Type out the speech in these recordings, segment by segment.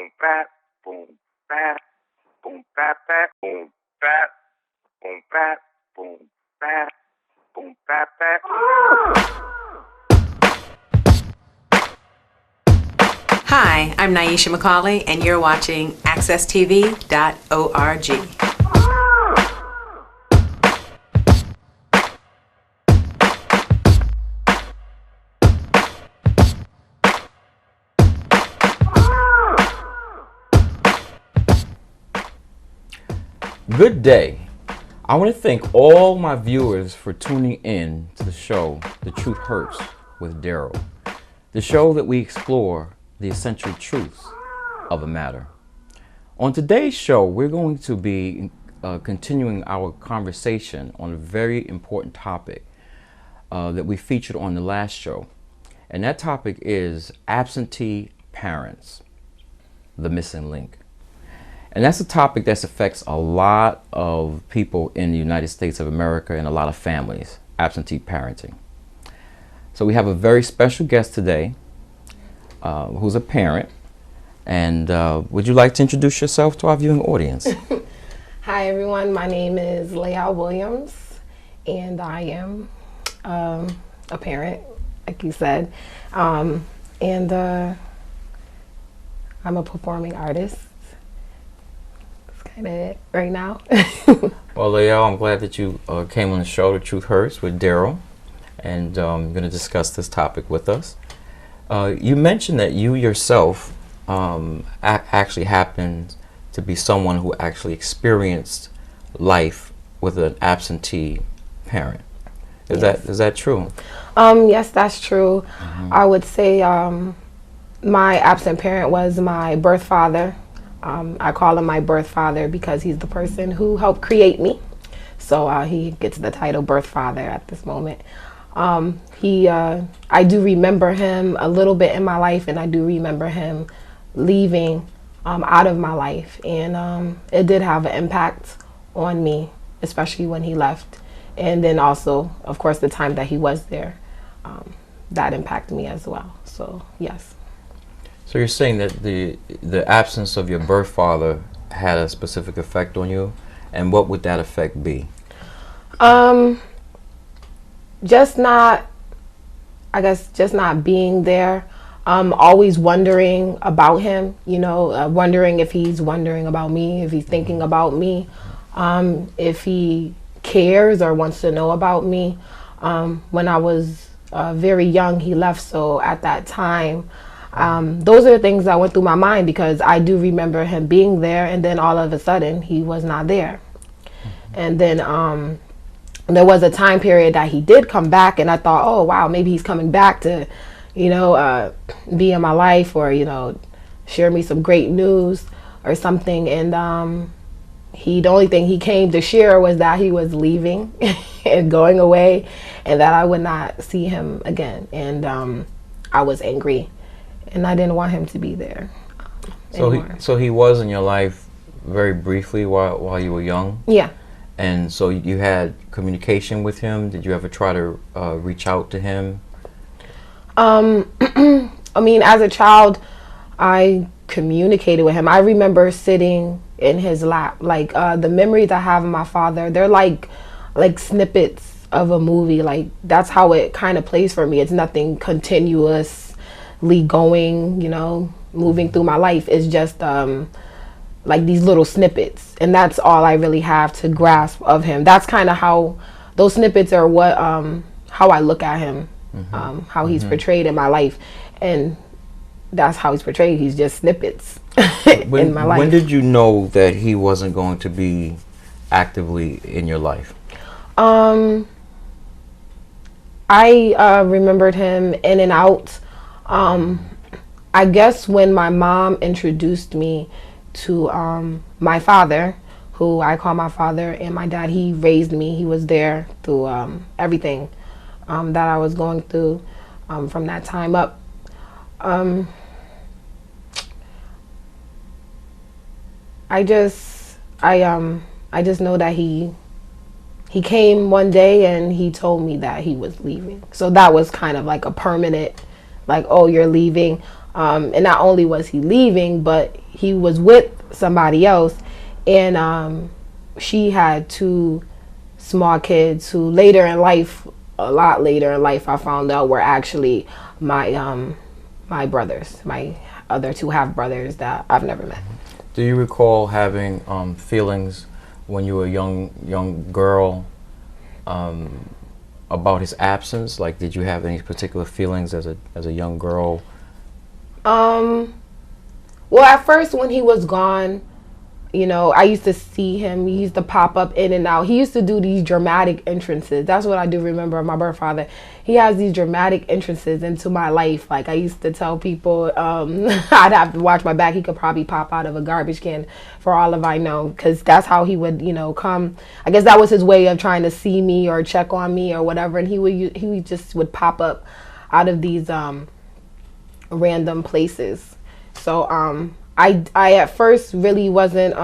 boom bap, boom bap, boom bap bap, boom bap, boom bap, boom bap, boom bap bap. Hi, I'm Nyesha McCauley, and you're watching AccessTV.org. Good day. I want to thank all my viewers for tuning in to the show, The Truth Hurts with Darrell, the show that we explore the essential truths of a matter. On today's show, we're going to be continuing our conversation on a very important topic that we featured on the last show. And that topic is absentee parents, the missing link. And that's a topic that affects a lot of people in the United States of America and a lot of families, absentee parenting. So we have a very special guest today who's a parent. And would you like to introduce yourself to our viewing audience? Hi, everyone. My name is Lael Williams, and I am a parent, like you said. And I'm a performing artist. Kind of it right now. Well, Lael, I'm glad that you came on the show, The Truth Hurts with Darrell, and you're going to discuss this topic with us. You mentioned that you yourself actually happened to be someone who actually experienced life with an absentee parent. Is that true? Yes, that's true. Mm-hmm. I would say my absent parent was my birth father. I call him my birth father because he's the person who helped create me. So he gets the title birth father at this moment. I do remember him a little bit in my life, and I do remember him leaving out of my life. And it did have an impact on me, especially when he left. And then also, of course, the time that he was there, that impacted me as well. So, yes. So you're saying that the absence of your birth father had a specific effect on you, and what would that effect be? Just not being there. Always wondering about him, wondering if he's wondering about me, if he's thinking about me, if he cares or wants to know about me. When I was very young, he left, so at that time, those are the things that went through my mind, because I do remember him being there, and then all of a sudden he was not there. And then there was a time period that he did come back, and I thought, oh wow, maybe he's coming back to be in my life, or share me some great news or something. And the only thing he came to share was that he was leaving and going away, and that I would not see him again. And I was angry, and I didn't want him to be there anymore. So he was in your life very briefly while you were young? Yeah. And so you had communication with him? Did you ever try to reach out to him? I mean, as a child, I communicated with him. I remember sitting in his lap. Like, the memories I have of my father, they're like snippets of a movie. Like, that's how it kind of plays for me. It's nothing continuously going, moving through my life. It's just like these little snippets, and that's all I really have to grasp of him. That's kind of how those snippets are what how I look at him. Mm-hmm. How he's portrayed in my life, and that's how he's portrayed. He's just snippets in my life. When did you know that he wasn't going to be actively in your life? I remembered him in and out. I guess when my mom introduced me to my father, who I call my father, and my dad, he raised me. He was there through everything that I was going through from that time up. I just know that he came one day and he told me that he was leaving. So that was kind of like a permanent, like, oh, you're leaving. And not only was he leaving, but he was with somebody else, and she had 2 small kids who later in life, a lot later in life, I found out were actually my brothers, my other 2 half brothers that I've never met. Do you recall having feelings when you were a young girl about his absence? Like, did you have any particular feelings as a young girl? Well, at first when he was gone, you know, I used to see him. He used to pop up in and out. He used to do these dramatic entrances. That's what I do remember of my birth father. He has these dramatic entrances into my life. Like, I used to tell people I'd have to watch my back. He could probably pop out of a garbage can for all of I know, because that's how he would, you know, come. I guess that was his way of trying to see me or check on me or whatever. And he just would pop up out of these random places. So I at first really wasn't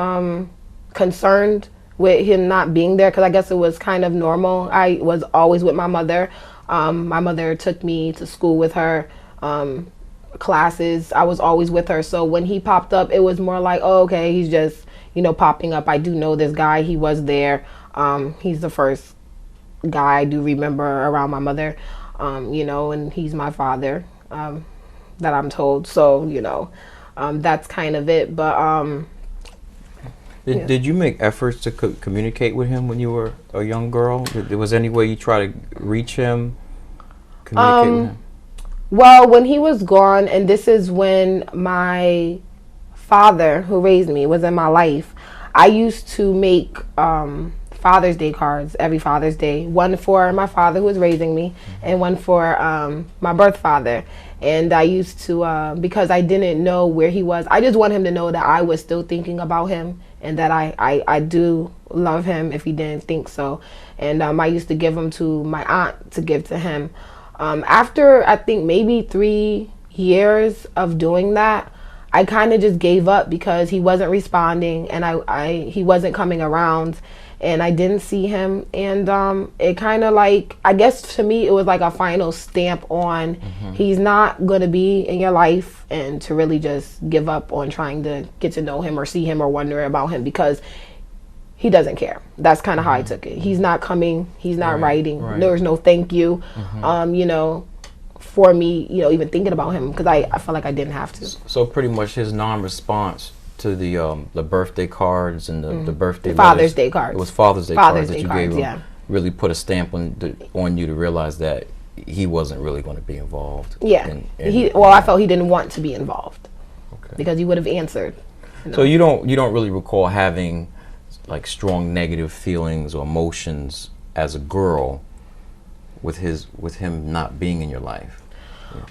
concerned with him not being there, because I guess it was kind of normal. I was always with my mother. My mother took me to school with her, classes. I was always with her. So when he popped up, it was more like, oh, okay, he's just, you know, popping up. I do know this guy. He was there. He's the first guy I do remember around my mother, you know, and he's my father, that I'm told. So, you know, that's kind of it. But Did you make efforts to communicate with him when you were a young girl? Was there any way you try to reach him, communicate with him? Well, when he was gone, and this is when my father, who raised me, was in my life, I used to make Father's Day cards every Father's Day. One for my father, who was raising me, and one for my birth father. And I used to, because I didn't know where he was, I just want him to know that I was still thinking about him, and that I do love him if he didn't think so. And I used to give them to my aunt to give to him. After, I think, maybe 3 years of doing that, I kind of just gave up, because he wasn't responding, and he wasn't coming around, and I didn't see him. And it kind of, like, I guess to me it was like a final stamp on he's not going to be in your life, and to really just give up on trying to get to know him or see him or wonder about him, because he doesn't care. That's kind of how I took it. He's not coming. He's not writing. There's no thank you, you know, for me, you know, even thinking about him, because I felt like I didn't have to. So pretty much his non-response to the birthday cards and the birthday Father's Day cards. It was Father's Day cards that you cards, gave him. yeah. Really put a stamp on you to realize that he wasn't really going to be involved. Yeah. Well, I felt he didn't want to be involved, because he would have answered. You know? So you don't really recall having like strong negative feelings or emotions as a girl with him not being in your life?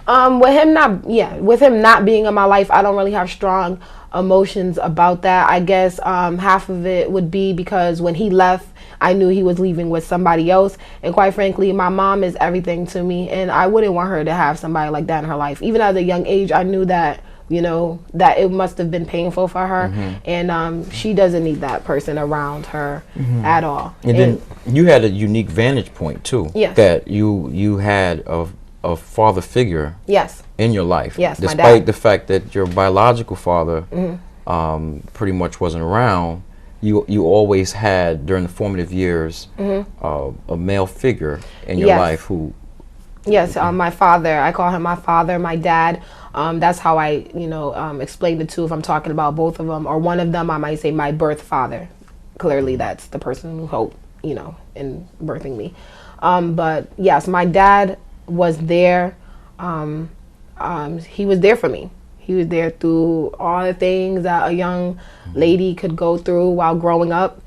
With him not being in my life, I don't really have strong emotions about that. I guess half of it would be because when he left, I knew he was leaving with somebody else, and quite frankly, my mom is everything to me, and I wouldn't want her to have somebody like that in her life. Even at a young age, I knew that, you know, that it must have been painful for her, and she doesn't need that person around her at all. And then you had a unique vantage point too. Yes. That you had a father figure. Yes. In your life. Yes. Despite my dad. the fact that your biological father pretty much wasn't around, you always had during the formative years a male figure in your life who. Yes, my father. I call him my father, my dad. That's how I, you know, explain the two. If I'm talking about both of them or one of them, I might say my birth father. Clearly, that's the person who helped, you know, in birthing me. But yes, my dad was there. He was there for me. He was there through all the things that a young lady could go through while growing up.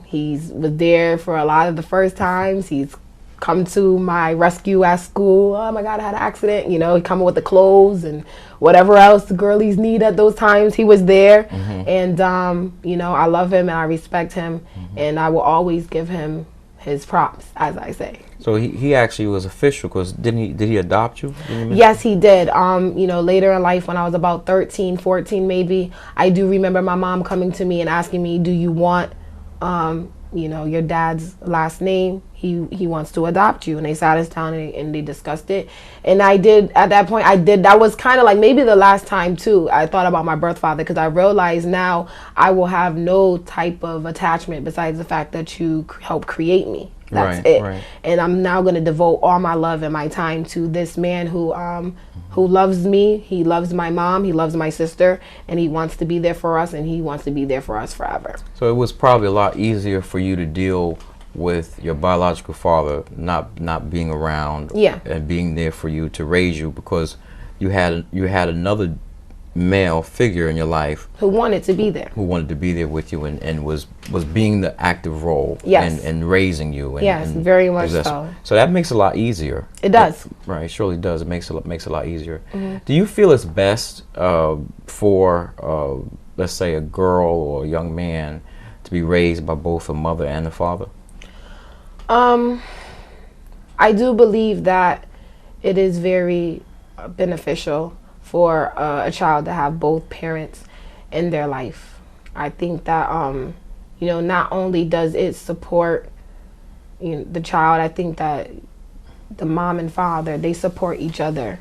He was there for a lot of the first times. He's come to my rescue at school. Oh my God, I had an accident. You know, he come with the clothes and whatever else the girlies need at those times. He was there. And, you know, I love him and I respect him. And I will always give him his props, as I say. So he actually was official, because did he adopt you? Yes, he did. You know, later in life when I was about 13, 14 maybe, I do remember my mom coming to me and asking me, do you want your dad's last name. He wants to adopt you. And they sat us down and they discussed it. And I did, at that point, that was kind of like maybe the last time too I thought about my birth father, because I realized now I will have no type of attachment besides the fact that you helped create me. That's Right, it. right. And I'm now going to devote all my love and my time to this man who loves me. He loves my mom. He loves my sister, and he wants to be there for us, and he wants to be there for us forever. So it was probably a lot easier for you to deal with your biological father not being around, Yeah. and being there for you to raise you, because you had another male figure in your life Who wanted to be there. who wanted to be there with you and was being the active role, Yes. and raising you. Yes, and very much possess- so. So that makes it a lot easier. It does. Right, it surely does. It makes it a lot easier. Mm-hmm. Do you feel it's best for, let's say, a girl or a young man to be raised by both a mother and a father? I do believe that it is very beneficial for a child to have both parents in their life. I think that not only does it support the child, I think that the mom and father, they support each other.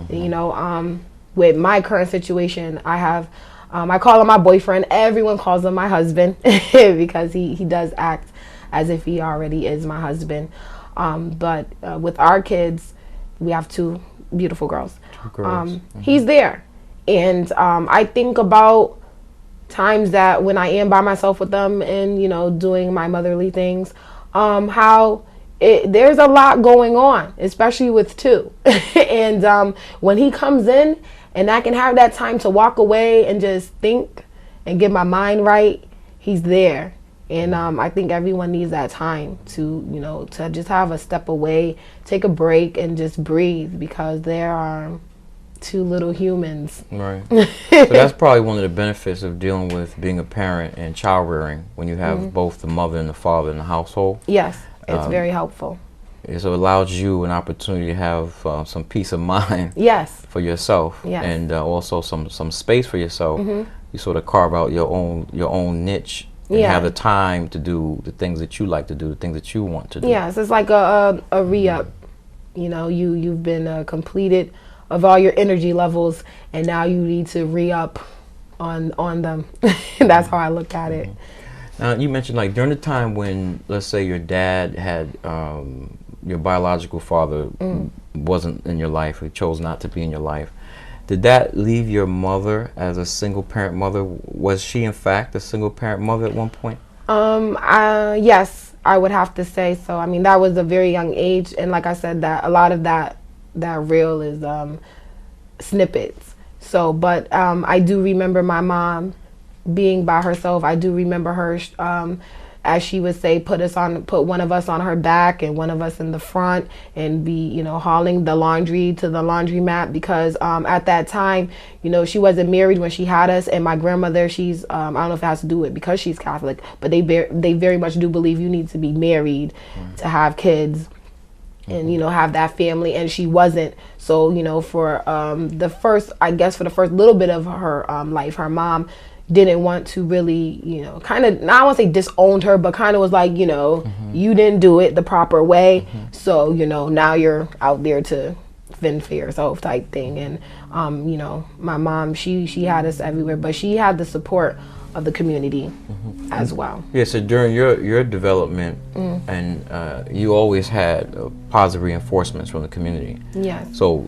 With my current situation, I have I call him my boyfriend. Everyone calls him my husband because he does act as if he already is my husband. But with our kids, we have two beautiful girls. He's there. And I think about times that when I am by myself with them and, doing my motherly things, how there's a lot going on, especially with two. And when he comes in and I can have that time to walk away and just think and get my mind right, he's there. And I think everyone needs that time to just have a step away, take a break, and just breathe, because there are two little humans. Right. So that's probably one of the benefits of dealing with being a parent and child rearing, when you have both the mother and the father in the household. Yes, it's very helpful. So it allows you an opportunity to have some peace of mind. Yes. For yourself. Yes. And also some space for yourself. You sort of carve out your own niche. And have the time to do the things that you like to do, the things that you want to do. Yes, it's like a re-up. You've been completed of all your energy levels, and now you need to re-up on them. That's how I look at it. Now, you mentioned, like, during the time when, let's say, your dad had, your biological father wasn't in your life, or chose not to be in your life, did that leave your mother as a single parent mother? Was she in fact a single parent mother at one point? Yes, I would have to say so. I mean, that was a very young age, and like I said, that a lot of that reel is snippets. So, but I do remember my mom being by herself. I do remember her, as she would say, put one of us on her back and one of us in the front, and be, hauling the laundry to the laundromat, because at that time, she wasn't married when she had us, and my grandmother, she's I don't know if it has to do with because she's Catholic, but they very much do believe you need to be married to have kids and have that family, and she wasn't. So for the first little bit of her life, her mom didn't want to really, kind of, I won't say disowned her, but kind of was like, you didn't do it the proper way. So, now you're out there to fend for yourself type thing. And, my mom, she had us everywhere, but she had the support of the community as well. Yeah, so during your development, and you always had positive reinforcements from the community. Yes. So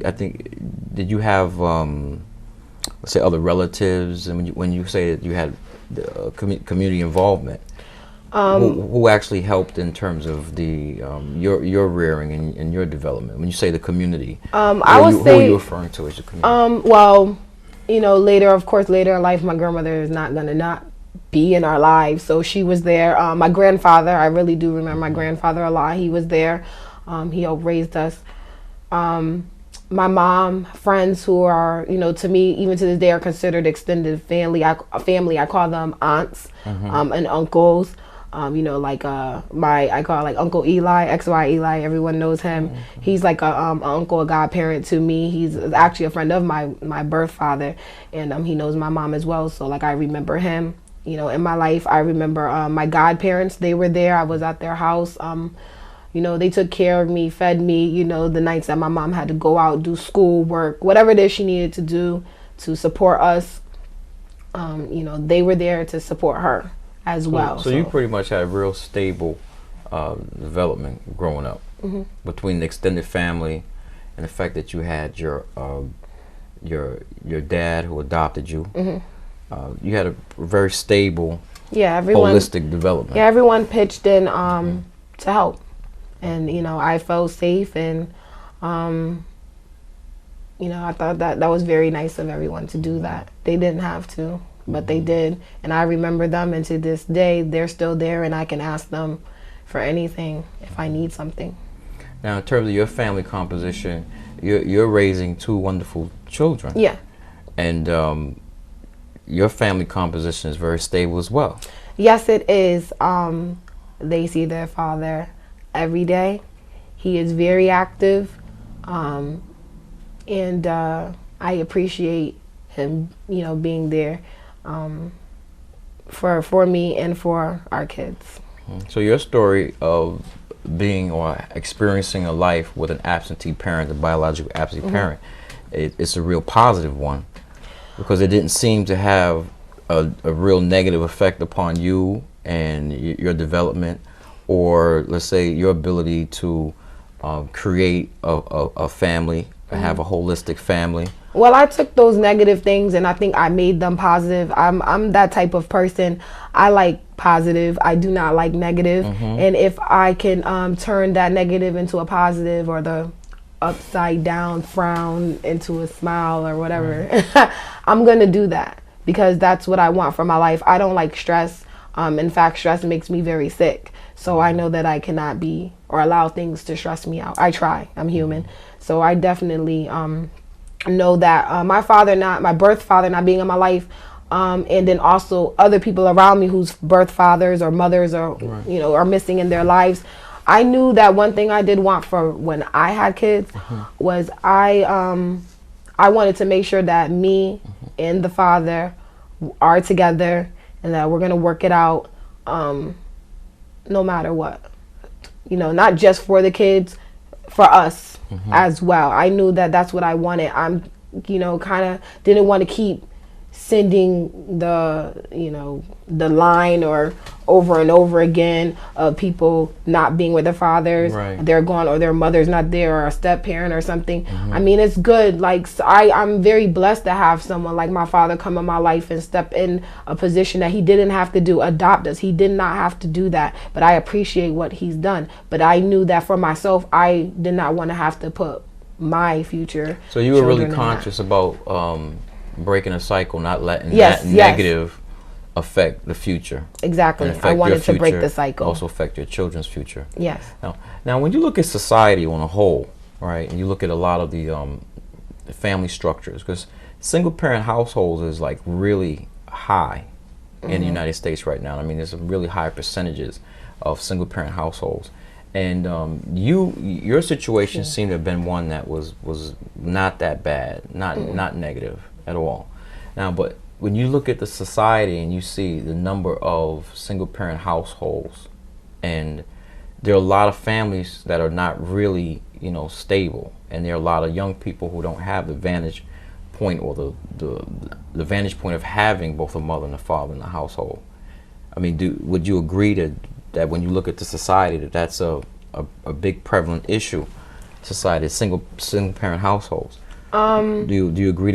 I think, did you have, let's say, other relatives, and when you say that you had community involvement, who actually helped in terms of the your rearing and your development? When you say the community, who are you referring to as the community? Well, later in life, my grandmother is not gonna not be in our lives, so she was there. My grandfather, I really do remember my grandfather a lot. He was there. He helped raise us. My mom, friends who are, to me, even to this day, are considered extended family. I call them aunts and uncles. I call like Uncle Eli, XY Eli. Everyone knows him. He's like a uncle, a godparent to me. He's actually a friend of my birth father, and he knows my mom as well. So like I remember him. you know, in my life. I remember my godparents, they were there. I was at their house. You know, they took care of me, fed me, you know, the nights that my mom had to go out, do school work, whatever it is she needed to do to support us. You know, they were there to support her as well. So you pretty much had a real stable development growing up between the extended family and the fact that you had your dad who adopted you. You had a very stable, holistic development. Yeah, everyone pitched in to help. And, you know, I felt safe, and, you know, I thought that was very nice of everyone to do that. They didn't have to, but they did. And I remember them, and to this day, they're still there, and I can ask them for anything if I need something. Now, in terms of your family composition, you're raising 2 wonderful children. Yeah. And your family composition is very stable as well. Yes, it is. They see their father every day. He is very active, and I appreciate him, you know, being there for me and for our kids. So your story of being or experiencing a life with an absentee parent, a biological absentee parent, it's a real positive one, because it didn't seem to have a real negative effect upon you and your development, or let's say your ability to create a family, have a holistic family. Well, I took those negative things and I think I made them positive. I'm that type of person. I like positive. I do not like negative. And if I can turn that negative into a positive, or the upside down frown into a smile or whatever, I'm going to do that, because that's what I want for my life. I don't like stress. In fact, stress makes me very sick. So I know that I cannot be or allow things to stress me out. I try. I'm human. So I definitely know that my birth father not being in my life, and then also other people around me whose birth fathers or mothers or you know, are missing in their lives. I knew that one thing I did want for when I had kids was I wanted to make sure that me and the father are together, and that we're gonna work it out, no matter what. You know, not just for the kids, for us as well. I knew that that's what I wanted. I'm, you know, kind of didn't want to keep sending the line or over and over again of people not being with their fathers, they're gone, or their mother's not there, or a step parent or something. I mean, it's good. Like, I'm very blessed to have someone like my father come in my life and step in a position that he didn't have to do, adopt us. He did not have to do that, but I appreciate what he's done. But I knew that for myself, I did not want to have to put my future. So you were really conscious about breaking a cycle, not letting that negative affect the future. Exactly. I wanted to break the cycle. Also affect your children's future. Yes. Now, when you look at society on a whole, right, and you look at a lot of the family structures, because single parent households is like really high in the United States right now. I mean, there's some really high percentages of single parent households. And your situation seemed to have been one that was not that bad, not negative at all. Now, but when you look at the society and you see the number of single parent households, and there are a lot of families that are not really, you know, stable, and there are a lot of young people who don't have the vantage point, or the vantage point of having both a mother and a father in the household. I mean, would you agree that when you look at the society, that's a big prevalent issue, society, single parent households? Do you agree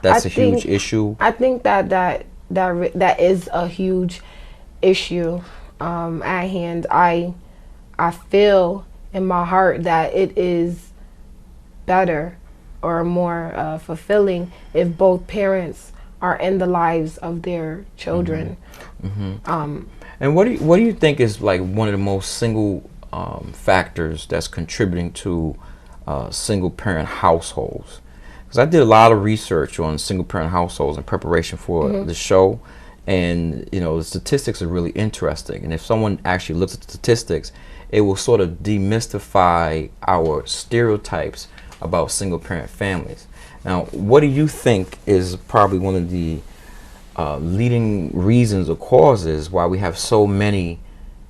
that's a huge issue? I think that is a huge issue at hand. I feel in my heart that it is better or more fulfilling if both parents are in the lives of their children. And what do you think is like one of the most single factors that's contributing to single parent households? Because I did a lot of research on single parent households in preparation for the show, and you know, the statistics are really interesting. And if someone actually looks at the statistics, it will sort of demystify our stereotypes about single parent families. Now, what do you think is probably one of the leading reasons or causes why we have so many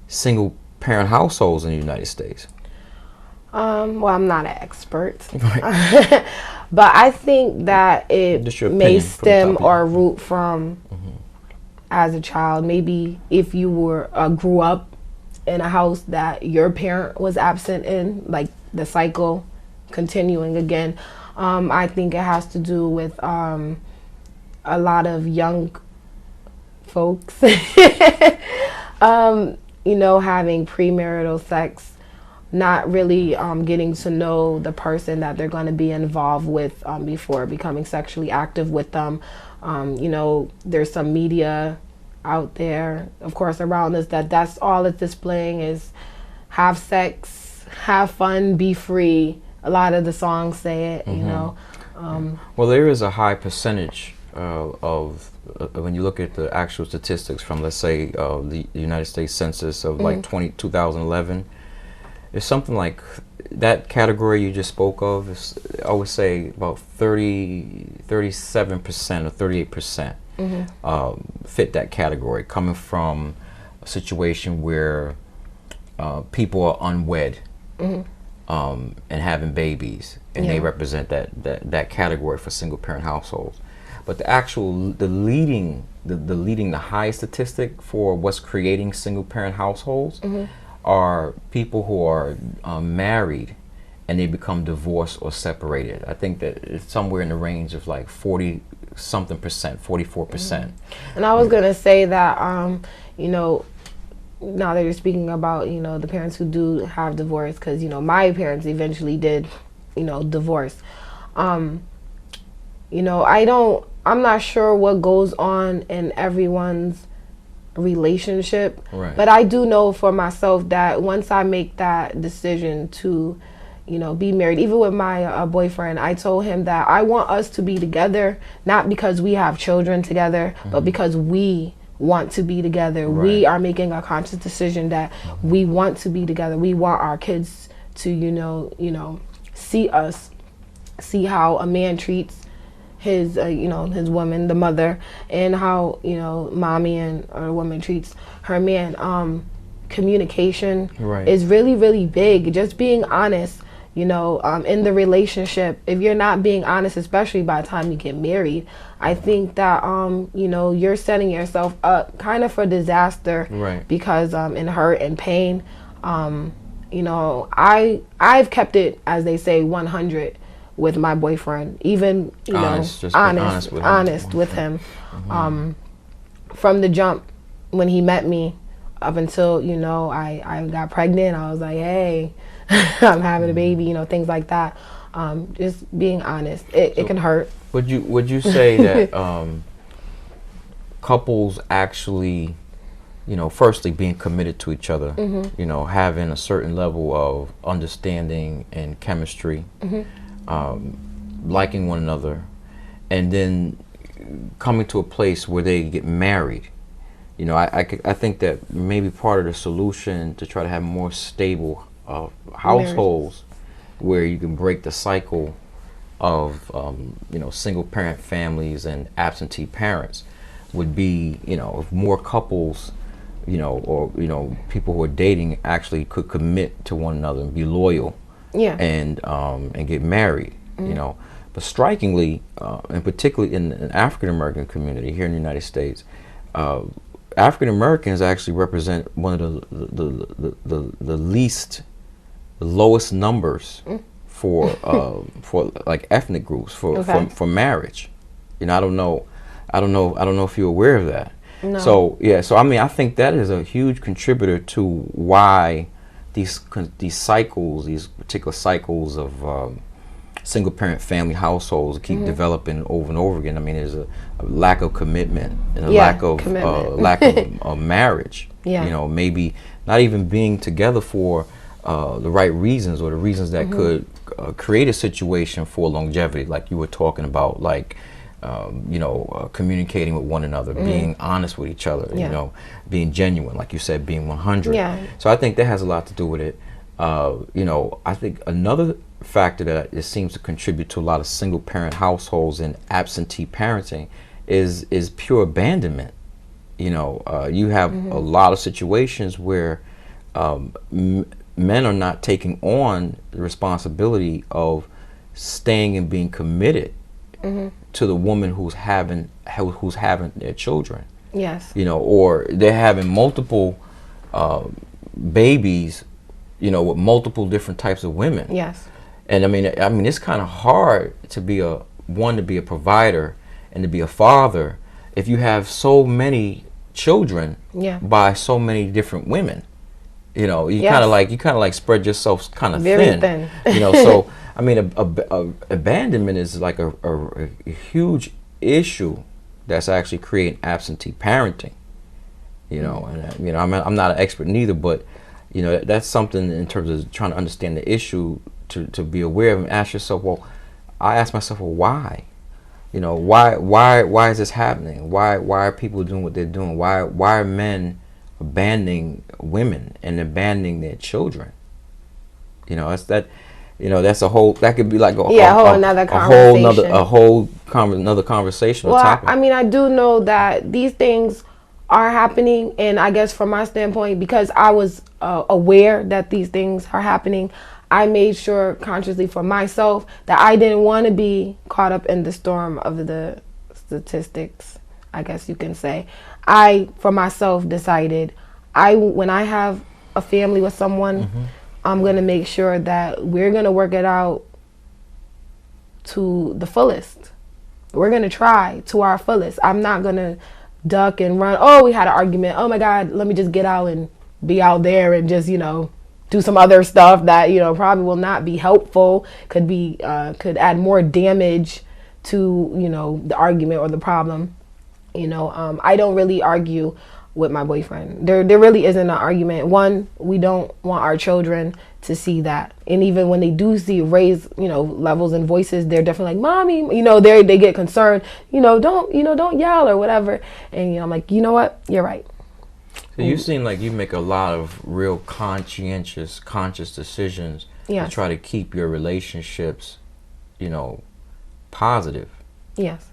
single parent households in the United States? Well, I'm not an expert, Right. but I think that Just your it may opinion from the stem top of or root from as a child. Maybe if you grew up in a house that your parent was absent in, like the cycle continuing again. I think it has to do with a lot of young folks, having premarital sex, not really getting to know the person that they're going to be involved with before becoming sexually active with them. There's some media out there, of course, around us that's all it's displaying is have sex, have fun, be free. A lot of the songs say it, Well, there is a high percentage of when you look at the actual statistics from, let's say, the United States Census of like 2011, it's something like that category you just spoke of is, I would say, about 37% or 38% fit that category, coming from a situation where people are unwed and having babies, and they represent that category for single parent households. But the leading highest statistic for what's creating single parent households are people who are married and they become divorced or separated. I think that it's somewhere in the range of like 40-something percent, 44%. And I was gonna say that now that you're speaking about the parents who do have divorce, because my parents eventually did divorce. I'm not sure what goes on in everyone's relationship, Right. but I do know for myself that once I make that decision to be married, even with my boyfriend, I told him that I want us to be together, not because we have children together, but because we want to be together. Right. We are making a conscious decision that we want to be together. We want our kids to see how a man treats his his woman, the mother, and how mommy or a woman treats her man. Communication Right. is really, really big. Just being honest, in the relationship. If you're not being honest, especially by the time you get married, I think that you're setting yourself up kind of for disaster. Right. Because in hurt and pain, I've kept it, as they say, 100 with my boyfriend, even Just being honest with him. from the jump when he met me up until I got pregnant. I was like, hey, I'm having a baby, things like that. Just being honest. It can hurt. Would you say that couples actually, firstly being committed to each other, having a certain level of understanding and chemistry, liking one another, and then coming to a place where they get married? I think that maybe part of the solution to try to have more stable households where you can break the cycle of single parent families and absentee parents would be if more couples or people who are dating actually could commit to one another and be loyal and get married. But strikingly, and particularly in the African American community here in the United States, African Americans actually represent one of the lowest numbers for like ethnic groups for marriage. I don't know if you're aware of that. No. So I mean, I think that is a huge contributor to why these cycles, these particular cycles of single parent family households keep developing over and over again. I mean, there's a lack of commitment and a lack of marriage. Yeah. Maybe not even being together for the right reasons, or the reasons that could create a situation for longevity, like you were talking about, like communicating with one another, being honest with each other, being genuine, like you said, being 100. Yeah. So I think that has a lot to do with it. I think another factor that it seems to contribute to a lot of single parent households and absentee parenting is pure abandonment. You know, you have a lot of situations where men are not taking on the responsibility of staying and being committed to the woman who's having their children. Yes. You know, or they're having multiple babies, you know, with multiple different types of women. Yes. And I mean, it's kind of hard to be a provider and to be a father if you have so many children by so many different women. You know, you kind of like spread yourself kind of thin. You know, so I mean, abandonment is like a huge issue that's actually creating absentee parenting. You know, and you know, I'm not an expert neither, but you know, that's something in terms of trying to understand the issue to be aware of and ask yourself. Well, I ask myself, well, why? You know, why is this happening? Why are people doing what they're doing? Why are men abandoning women and abandoning their children? You know, that's a whole, that could be like another conversation. Another conversation. Well, topic. I mean, I do know that these things are happening, and I guess from my standpoint, because I was aware that these things are happening, I made sure consciously for myself that I didn't want to be caught up in the storm of the statistics, I guess you can say. I, for myself, decided when I have a family with someone, I'm going to make sure that we're going to work it out to the fullest. We're going to try to our fullest. I'm not going to duck and run. Oh, we had an argument. Oh my God, let me just get out and be out there and just, you know, do some other stuff that, you know, probably will not be helpful, could add more damage to, you know, the argument or the problem. You know, I don't really argue with my boyfriend. There really isn't an argument. One, we don't want our children to see that. And even when they do see raised, you know, levels and voices, they're definitely like, Mommy, you know, they get concerned, don't yell or whatever. And, you know, I'm like, you know what? You're right. So you seem like you make a lot of real conscious decisions to try to keep your relationships, you know, positive. Yes.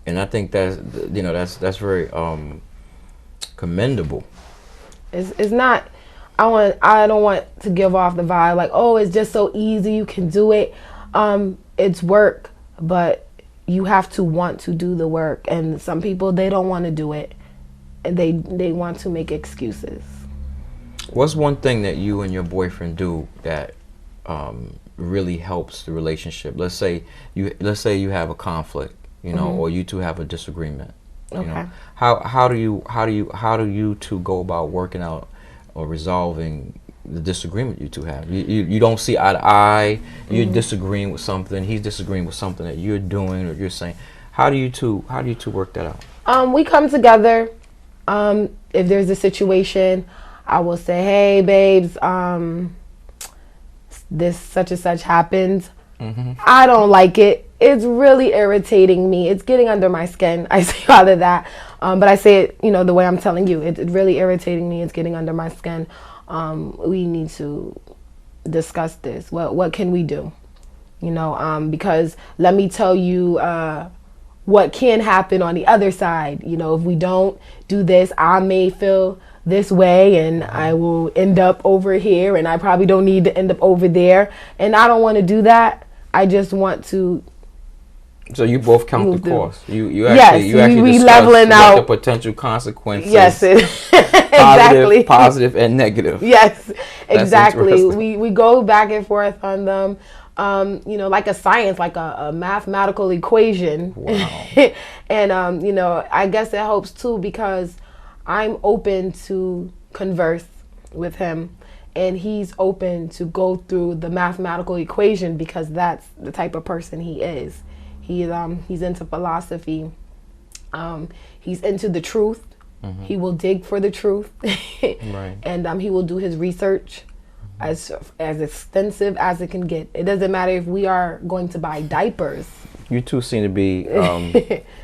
And I think that's very commendable. It's not. I don't want to give off the vibe like, oh, it's just so easy, you can do it. It's work, but you have to want to do the work. And some people, they don't want to do it. They want to make excuses. What's one thing that you and your boyfriend do that really helps the relationship? Let's say you have a conflict, you know, or you two have a disagreement. You know, how do you two go about working out or resolving the disagreement you two have? You don't see eye to eye. You're disagreeing with something. He's disagreeing with something that you're doing or you're saying. How do you two work that out? We come together. If there's a situation, I will say, hey, babes, this such and such happened. I don't like it. It's really irritating me. It's getting under my skin. I say all of that. But I say it, you know, the way I'm telling you. It's really irritating me. It's getting under my skin. We need to discuss this. What can we do? You know, because let me tell you what can happen on the other side. You know, if we don't do this, I may feel this way and I will end up over here, and I probably don't need to end up over there. And I don't want to do that. I just want to. So you both count the cost. You actually discuss leveling out the potential consequences. Yes, exactly. Positive and negative. Yes, exactly. We go back and forth on them. You know, like a science, like a mathematical equation. Wow. And you know, I guess it helps too because I'm open to converse with him, and he's open to go through the mathematical equation because that's the type of person he is. He's into philosophy. He's into the truth. He will dig for the truth. Right. And he will do his research as extensive as it can get. It doesn't matter if we are going to buy diapers. You two seem to be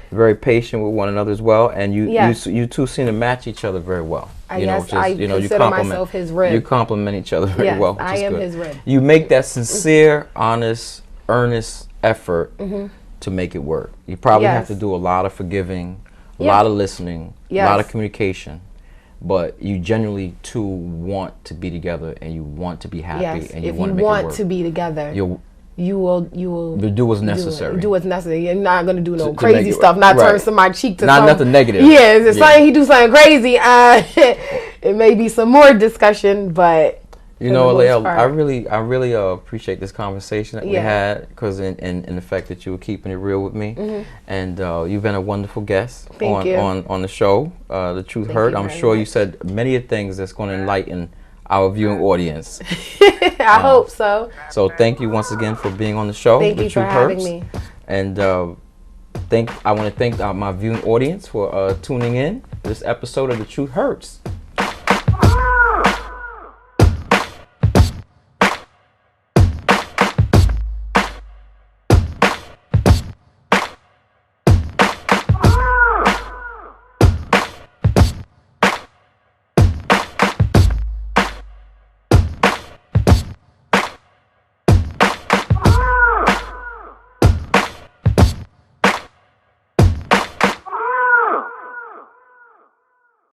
very patient with one another as well, and you two seem to match each other very well. I consider myself his rib. You complement each other very well. Which I is am good. his rib. You make that sincere, honest, earnest effort to make it work. You probably have to Yes. do a lot of forgiving, a Yeah. lot of listening, a Yes. lot of communication. But you genuinely two want to be together, and you want to be happy, Yes. and you If want you to make it want work. to be together, You'll you will do what's necessary. Do what's necessary. You're not gonna do no To make crazy it stuff. work. Not turn Right. somebody's cheek to Not nothing negative. Yeah, if Yeah. something he do something crazy, it may be some more discussion. But You for know, the most Lael, part- I really appreciate this conversation that we Yeah. had, because in the fact that you were keeping it real with me, and you've been a wonderful guest Thank you. on the show, The Truth Thank Hurt. you I'm very sure you much. said many things that's going to enlighten our viewing audience. I hope so. So thank you once again for being on the show. Thank The you for Truth having Hurts. me. And I want to thank my viewing audience for tuning in to this episode of The Truth Hurts.